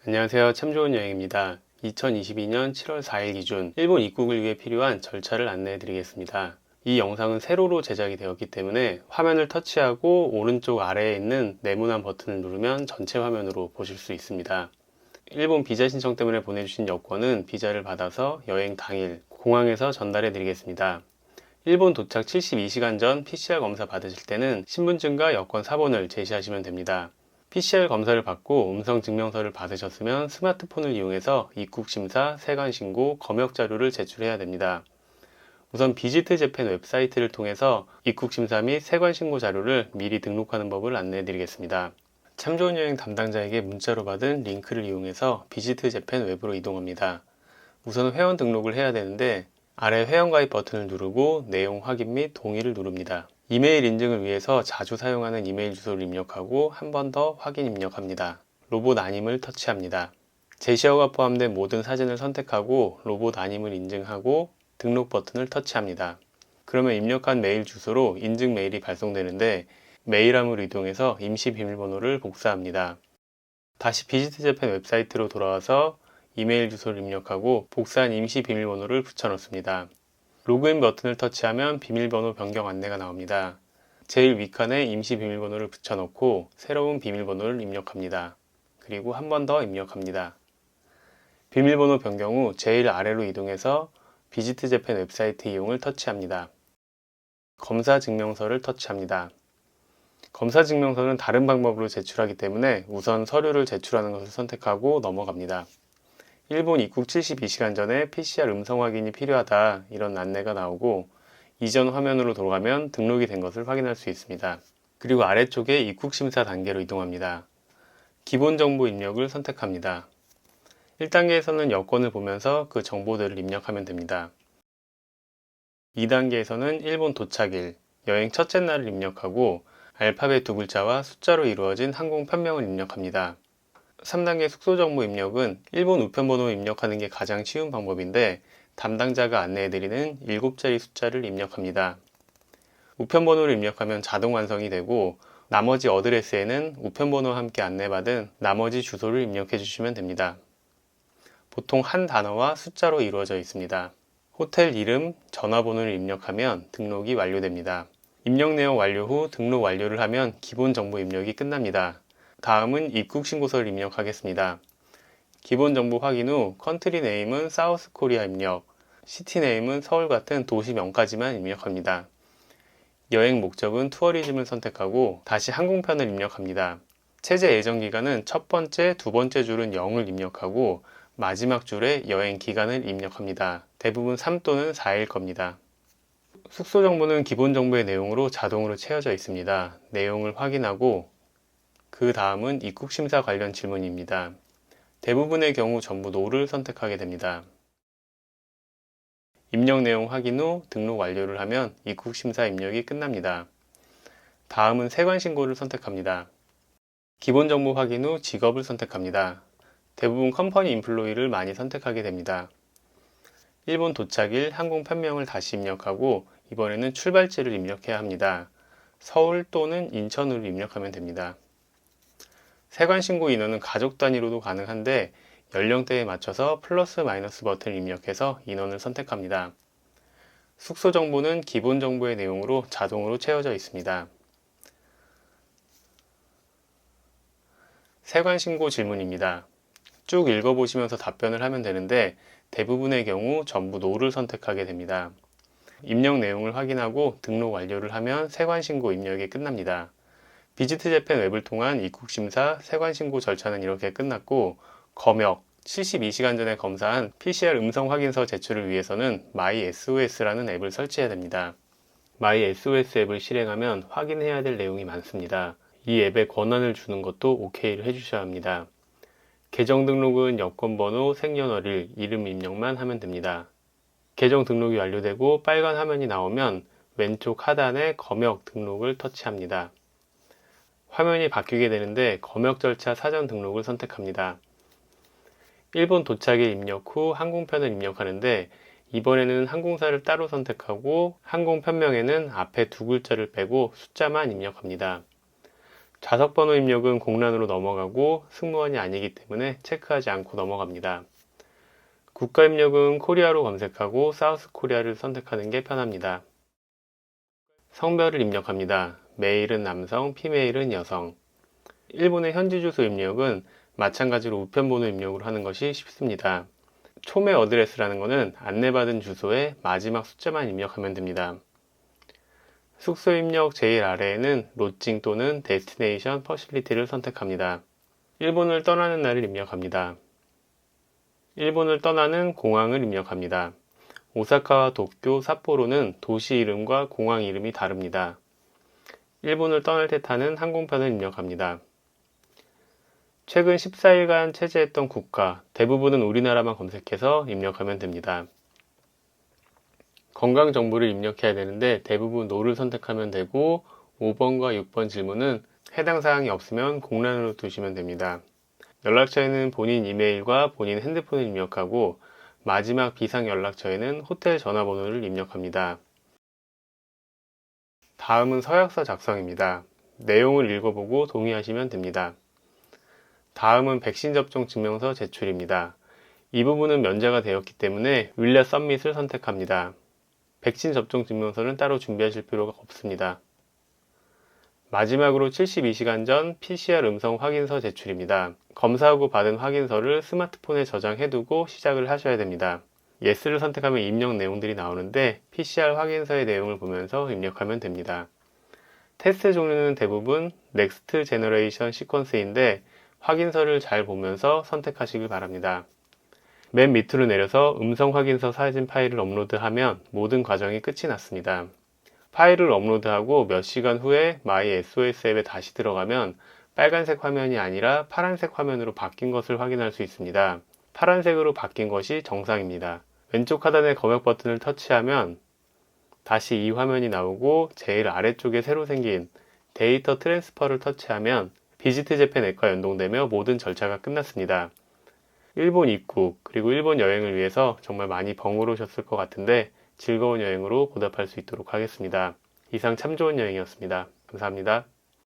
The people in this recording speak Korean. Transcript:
안녕하세요. 참 좋은 여행입니다. 2022년 7월 4일 기준 일본 입국을 위해 필요한 절차를 안내해 드리겠습니다. 이 영상은 세로로 제작이 되었기 때문에 화면을 터치하고 오른쪽 아래에 있는 네모난 버튼을 누르면 전체 화면으로 보실 수 있습니다. 일본 비자 신청 때문에 보내주신 여권은 비자를 받아서 여행 당일 공항에서 전달해 드리겠습니다. 일본 도착 72시간 전 PCR 검사 받으실 때는 신분증과 여권 사본을 제시하시면 됩니다. PCR 검사를 받고 음성 증명서를 받으셨으면 스마트폰을 이용해서 입국심사, 세관신고, 검역자료를 제출해야 됩니다. 우선 비지트 재팬 웹사이트를 통해서 입국심사 및 세관신고 자료를 미리 등록하는 법을 안내해 드리겠습니다. 참 좋은 여행 담당자에게 문자로 받은 링크를 이용해서 비지트 재팬 웹으로 이동합니다. 우선 회원 등록을 해야 되는데 아래 회원가입 버튼을 누르고 내용 확인 및 동의를 누릅니다. 이메일 인증을 위해서 자주 사용하는 이메일 주소를 입력하고 한 번 더 확인 입력합니다. 로봇 아님을 터치합니다. 제시어가 포함된 모든 사진을 선택하고 로봇 아님을 인증하고 등록 버튼을 터치합니다. 그러면 입력한 메일 주소로 인증 메일이 발송되는데 메일함을 이동해서 임시 비밀번호를 복사합니다. 다시 비지트 재팬 웹사이트로 돌아와서 이메일 주소를 입력하고 복사한 임시 비밀번호를 붙여넣습니다. 로그인 버튼을 터치하면 비밀번호 변경 안내가 나옵니다. 제일 윗칸에 임시 비밀번호를 붙여넣고 새로운 비밀번호를 입력합니다. 그리고 한 번 더 입력합니다. 비밀번호 변경 후 제일 아래로 이동해서 비지트 재팬 웹사이트 이용을 터치합니다. 검사 증명서를 터치합니다. 검사 증명서는 다른 방법으로 제출하기 때문에 우선 서류를 제출하는 것을 선택하고 넘어갑니다. 일본 입국 72시간 전에 PCR 음성 확인이 필요하다 이런 안내가 나오고 이전 화면으로 돌아가면 등록이 된 것을 확인할 수 있습니다. 그리고 아래쪽에 입국 심사 단계로 이동합니다. 기본 정보 입력을 선택합니다. 1단계에서는 여권을 보면서 그 정보들을 입력하면 됩니다. 2단계에서는 일본 도착일, 여행 첫째 날을 입력하고 알파벳 두 글자와 숫자로 이루어진 항공 편명을 입력합니다. 3단계 숙소 정보 입력은 일본 우편번호 입력하는 게 가장 쉬운 방법인데 담당자가 안내해드리는 7자리 숫자를 입력합니다. 우편번호를 입력하면 자동 완성이 되고 나머지 어드레스에는 우편번호와 함께 안내받은 나머지 주소를 입력해 주시면 됩니다. 보통 한 단어와 숫자로 이루어져 있습니다. 호텔 이름, 전화번호를 입력하면 등록이 완료됩니다. 입력 내용 완료 후 등록 완료를 하면 기본 정보 입력이 끝납니다. 다음은 입국 신고서를 입력하겠습니다. 기본 정보 확인 후 컨트리 네임은 사우스 코리아 입력, 시티 네임은 서울 같은 도시명까지만 입력합니다. 여행 목적은 투어리즘을 선택하고 다시 항공편을 입력합니다. 체제 예정 기간은 첫 번째, 두 번째 줄은 0을 입력하고 마지막 줄에 여행 기간을 입력합니다. 대부분 3 또는 4일 겁니다. 숙소 정보는 기본 정보의 내용으로 자동으로 채워져 있습니다. 내용을 확인하고 그 다음은 입국 심사 관련 질문입니다. 대부분의 경우 전부 NO를 선택하게 됩니다. 입력 내용 확인 후 등록 완료를 하면 입국 심사 입력이 끝납니다. 다음은 세관 신고를 선택합니다. 기본 정보 확인 후 직업을 선택합니다. 대부분 컴퍼니 인플로이를 많이 선택하게 됩니다. 일본 도착일 항공 편명을 다시 입력하고 이번에는 출발지를 입력해야 합니다. 서울 또는 인천으로 입력하면 됩니다. 세관 신고 인원은 가족 단위로도 가능한데 연령대에 맞춰서 플러스 마이너스 버튼을 입력해서 인원을 선택합니다. 숙소 정보는 기본 정보의 내용으로 자동으로 채워져 있습니다. 세관 신고 질문입니다. 쭉 읽어보시면서 답변을 하면 되는데 대부분의 경우 전부 NO를 선택하게 됩니다. 입력 내용을 확인하고 등록 완료를 하면 세관 신고 입력이 끝납니다. 비지트 재팬 웹을 통한 입국 심사, 세관 신고 절차는 이렇게 끝났고 검역, 72시간 전에 검사한 PCR 음성 확인서 제출을 위해서는 MySOS라는 앱을 설치해야 됩니다. MySOS 앱을 실행하면 확인해야 될 내용이 많습니다. 이 앱에 권한을 주는 것도 OK를 해주셔야 합니다. 계정 등록은 여권번호, 생년월일, 이름 입력만 하면 됩니다. 계정 등록이 완료되고 빨간 화면이 나오면 왼쪽 하단에 검역 등록을 터치합니다. 화면이 바뀌게 되는데 검역 절차 사전 등록을 선택합니다. 일본 도착일 입력 후 항공편을 입력하는데 이번에는 항공사를 따로 선택하고 항공 편명에는 앞에 두 글자를 빼고 숫자만 입력합니다. 좌석번호 입력은 공란으로 넘어가고 승무원이 아니기 때문에 체크하지 않고 넘어갑니다. 국가 입력은 코리아로 검색하고 사우스 코리아를 선택하는 게 편합니다. 성별을 입력합니다. 메일은 남성, 피메일은 여성. 일본의 현지 주소 입력은 마찬가지로 우편번호 입력으로 하는 것이 쉽습니다. 초메 어드레스라는 것은 안내받은 주소의 마지막 숫자만 입력하면 됩니다. 숙소 입력 제일 아래에는 로칭 또는 데스티네이션 퍼실리티를 선택합니다. 일본을 떠나는 날을 입력합니다. 일본을 떠나는 공항을 입력합니다. 오사카와 도쿄, 삿포로는 도시 이름과 공항 이름이 다릅니다. 일본을 떠날 때 타는 항공편을 입력합니다. 최근 14일간 체제했던 국가, 대부분은 우리나라만 검색해서 입력하면 됩니다. 건강 정보를 입력해야 되는데 대부분 노를 선택하면 되고 5번과 6번 질문은 해당 사항이 없으면 공란으로 두시면 됩니다. 연락처에는 본인 이메일과 본인 핸드폰을 입력하고 마지막 비상 연락처에는 호텔 전화번호를 입력합니다. 다음은 서약서 작성입니다. 내용을 읽어보고 동의하시면 됩니다. 다음은 백신 접종 증명서 제출입니다. 이 부분은 면제가 되었기 때문에 윌렛 서밋을 선택합니다. 백신 접종 증명서는 따로 준비하실 필요가 없습니다. 마지막으로 72시간 전 PCR 음성 확인서 제출입니다. 검사 후 받은 확인서를 스마트폰에 저장해두고 시작을 하셔야 됩니다. Yes를 선택하면 입력 내용들이 나오는데 PCR 확인서의 내용을 보면서 입력하면 됩니다. 테스트 종류는 대부분 넥스트 제너레이션 시퀀스인데 확인서를 잘 보면서 선택하시길 바랍니다. 맨 밑으로 내려서 음성 확인서 사진 파일을 업로드하면 모든 과정이 끝이 났습니다. 파일을 업로드하고 몇 시간 후에 마이 SOS 앱에 다시 들어가면 빨간색 화면이 아니라 파란색 화면으로 바뀐 것을 확인할 수 있습니다. 파란색으로 바뀐 것이 정상입니다. 왼쪽 하단의 검역 버튼을 터치하면 다시 이 화면이 나오고 제일 아래쪽에 새로 생긴 데이터 트랜스퍼를 터치하면 비지트 재팬 앱과 연동되며 모든 절차가 끝났습니다. 일본 입국 그리고 일본 여행을 위해서 정말 많이 번거로우셨을 것 같은데 즐거운 여행으로 보답할 수 있도록 하겠습니다. 이상 참 좋은 여행이었습니다. 감사합니다.